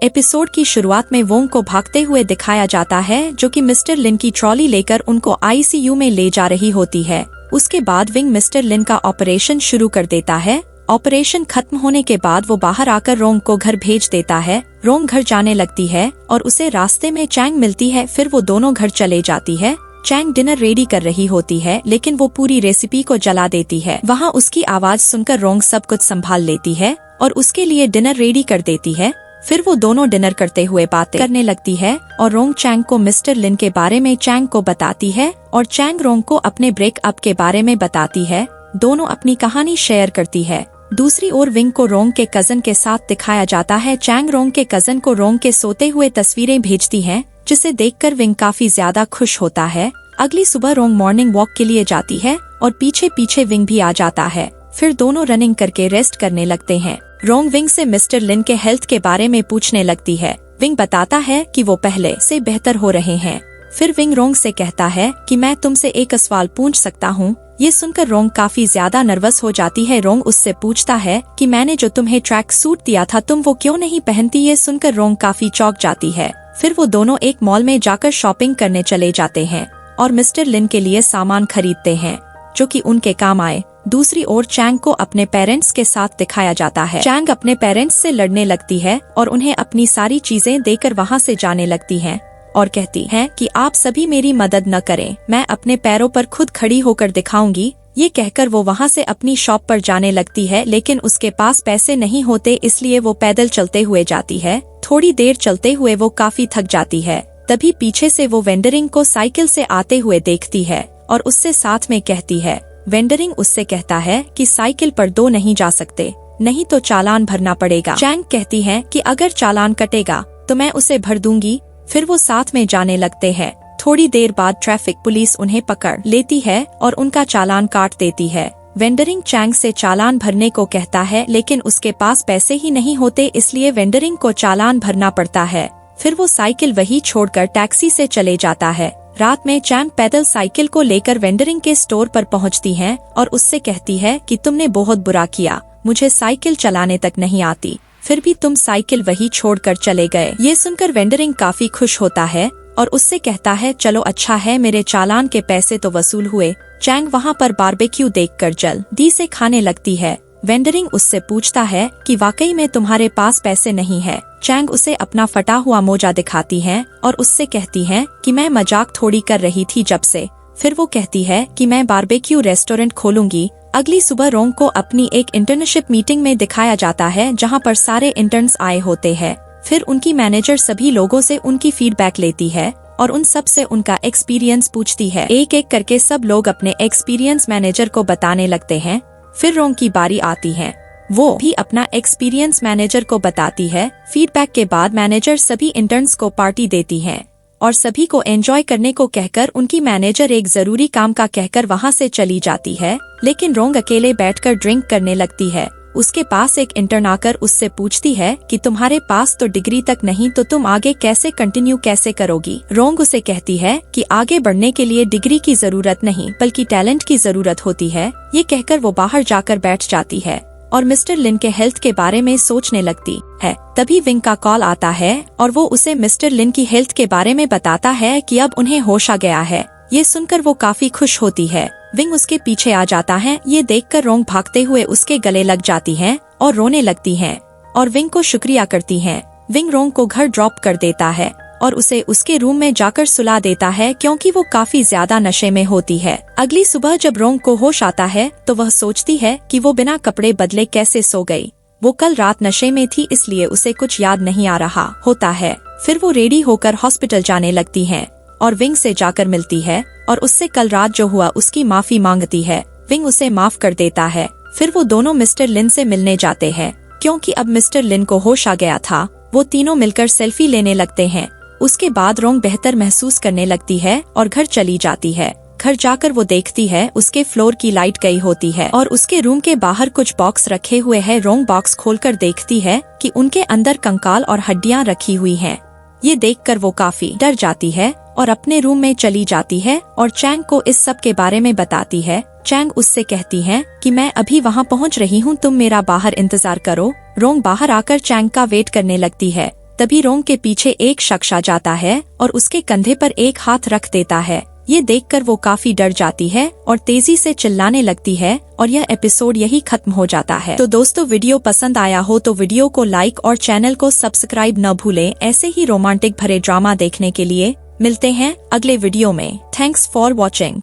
Episode की शुरुआत में वोंग को भागते हुए दिखाया जाता है, जो कि मिस्टर लिन की ट्रॉली लेकर उनको आईसीयू में ले जा रही होती है। उसके बाद विंग मिस्टर लिन का ऑपरेशन शुरू कर देता है। ऑपरेशन खत्म होने के बाद वो बाहर आकर रोंग को घर भेज देता है। रोंग घर जाने लगती है और उसे रास्ते में चैंग मिलती है। फिर वो दोनों घर चले जाती है। चैंग डिनर रेडी कर रही होती है, लेकिन वो पूरी रेसिपी को जला देती है। वहाँ उसकी आवाज सुनकर रोंग सब कुछ संभाल लेती है और उसके लिए डिनर रेडी कर देती है। फिर वो दोनों डिनर करते हुए बातें करने लगती है और रोंग चैंग को मिस्टर लिन के बारे में चैंग को बताती है और चैंग रोंग को अपने ब्रेकअप के बारे में बताती है। दोनों अपनी कहानी शेयर करती है। दूसरी ओर विंग को रोंग के कजन के साथ दिखाया जाता है। चैंग रोंग के कजन को रोंग के सोते हुए तस्वीरें भेजती है, जिसे देखकर विंग काफी ज्यादा खुश होता है। अगली सुबह रोंग मॉर्निंग वॉक के लिए जाती है और पीछे पीछे विंग भी आ जाता है। फिर दोनों रनिंग करके रेस्ट करने लगते हैं। रोंग विंग से मिस्टर लिन के हेल्थ के बारे में पूछने लगती है। विंग बताता है कि वो पहले से बेहतर हो रहे हैं। फिर विंग रोंग से कहता है कि मैं तुमसे एक सवाल पूछ सकता हूँ। ये सुनकर रोंग काफी ज्यादा नर्वस हो जाती है। रोंग उससे पूछता है कि मैंने जो तुम्हें ट्रैक सूट दिया था तुम वो क्यों नहीं पहनती। ये सुनकर रोंग काफी चौंक जाती है। फिर वो दोनों एक मॉल में जाकर शॉपिंग करने चले जाते हैं और मिस्टर लिन के लिए सामान खरीदते हैं, जो कि उनके काम आए। दूसरी ओर चैंग को अपने पेरेंट्स के साथ दिखाया जाता है। चैंग अपने पेरेंट्स से लड़ने लगती है और उन्हें अपनी सारी चीजें देकर वहाँ से जाने लगती है और कहती है कि आप सभी मेरी मदद न करें, मैं अपने पैरों पर खुद खड़ी होकर दिखाऊंगी। ये कहकर वो वहाँ से अपनी शॉप पर जाने लगती है, लेकिन उसके पास पैसे नहीं होते, इसलिए वो पैदल चलते हुए जाती है। थोड़ी देर चलते हुए वो काफी थक जाती है। तभी पीछे से वो वेंडरिंग को साइकिल से आते हुए देखती है और उससे साथ में कहती है। वेंडरिंग उससे कहता है कि साइकिल पर दो नहीं जा सकते, नहीं तो चालान भरना पड़ेगा। चैंग कहती है कि अगर चालान कटेगा तो मैं उसे भर दूंगी। फिर वो साथ में जाने लगते हैं। थोड़ी देर बाद ट्रैफिक पुलिस उन्हें पकड़ लेती है और उनका चालान काट देती है। वेंडरिंग चैंग से चालान भरने को कहता है, लेकिन उसके पास पैसे ही नहीं होते, इसलिए वेंडरिंग को चालान भरना पड़ता है। फिर वो साइकिल वही छोड़कर टैक्सी से चले जाता है। रात में चैंग पैदल साइकिल को लेकर वेंडरिंग के स्टोर पर पहुंचती है और उससे कहती है कि तुमने बहुत बुरा किया, मुझे साइकिल चलाने तक नहीं आती, फिर भी तुम साइकिल वही छोड़कर चले गए। ये सुनकर वेंडरिंग काफी खुश होता है और उससे कहता है चलो अच्छा है, मेरे चालान के पैसे तो वसूल हुए। चैंग वहाँ पर बारबेक्यू देखकर जल्दी से खाने लगती है। वेंडरिंग उससे पूछता है कि वाकई में तुम्हारे पास पैसे नहीं है। चैंग उसे अपना फटा हुआ मोजा दिखाती है और उससे कहती है कि मैं मजाक थोड़ी कर रही थी जब से। फिर वो कहती है कि मैं बारबेक्यू रेस्टोरेंट खोलूंगी। अगली सुबह रोंग को अपनी एक इंटर्नशिप मीटिंग में दिखाया जाता है, जहां पर सारे इंटर्न्स आए होते हैं। फिर उनकी मैनेजर सभी लोगों से उनकी फीडबैक लेती है और उन सब से उनका एक्सपीरियंस पूछती है। एक एक करके सब लोग अपने एक्सपीरियंस मैनेजर को बताने लगते हैं। फिर रोंग की बारी आती है, वो भी अपना एक्सपीरियंस मैनेजर को बताती है। फीडबैक के बाद मैनेजर सभी इंटर्न्स को पार्टी देती है और सभी को एंजॉय करने को कहकर उनकी मैनेजर एक जरूरी काम का कहकर वहाँ से चली जाती है। लेकिन रोंग अकेले बैठकर ड्रिंक करने लगती है। उसके पास एक इंटर्न आकर उससे पूछती है कि तुम्हारे पास तो डिग्री तक नहीं, तो तुम आगे कैसे कंटिन्यू कैसे करोगी। रोंग उसे कहती है कि आगे बढ़ने के लिए डिग्री की जरूरत नहीं बल्कि टैलेंट की जरूरत होती है। ये कहकर वो बाहर जाकर बैठ जाती है और मिस्टर लिन के हेल्थ के बारे में सोचने लगती है। तभी विंग का कॉल आता है और वो उसे मिस्टर लिन की हेल्थ के बारे में बताता है कि अब उन्हें होश आ गया है। ये सुनकर वो काफी खुश होती है। विंग उसके पीछे आ जाता है। ये देखकर रोंग भागते हुए उसके गले लग जाती है और रोने लगती है और विंग को शुक्रिया करती है। विंग रोंग को घर ड्रॉप कर देता है और उसे उसके रूम में जाकर सुला देता है, क्योंकि वो काफी ज्यादा नशे में होती है। अगली सुबह जब रोंग को होश आता है तो वह सोचती है कि वो बिना कपड़े बदले कैसे सो गई। वो कल रात नशे में थी, इसलिए उसे कुछ याद नहीं आ रहा होता है। फिर वो रेडी होकर हॉस्पिटल जाने लगती है और विंग से जाकर मिलती है और उससे कल रात जो हुआ उसकी माफी मांगती है। विंग उसे माफ कर देता है। फिर वो दोनों मिस्टर लिन से मिलने जाते हैं, क्योंकि अब मिस्टर लिन को होश आ गया था। वो तीनों मिलकर सेल्फी लेने लगते हैं। उसके बाद रोंग बेहतर महसूस करने लगती है और घर चली जाती है। घर जाकर वो देखती है उसके फ्लोर की लाइट गई होती है और उसके रूम के बाहर कुछ बॉक्स रखे हुए हैं। रोंग बॉक्स खोलकर देखती है कि उनके अंदर कंकाल और हड्डियां रखी हुई हैं। ये देखकर वो काफी डर जाती है और अपने रूम में चली जाती है और चैंग को इस सब के बारे में बताती है। चैंग उससे कहती है कि मैं अभी वहाँ पहुँच रही हूँ, तुम मेरा बाहर इंतजार करो। रोंग बाहर आकर चैंग का वेट करने लगती है। तभी रोंग के पीछे एक शख्स आ जाता है और उसके कंधे पर एक हाथ रख देता है। ये देखकर वो काफी डर जाती है और तेजी से चिल्लाने लगती है और यह एपिसोड यही खत्म हो जाता है। तो दोस्तों, वीडियो पसंद आया हो तो वीडियो को लाइक और चैनल को सब्सक्राइब न भूलें। ऐसे ही रोमांटिक भरे ड्रामा देखने के लिए मिलते हैं अगले वीडियो में। Thanks for watching.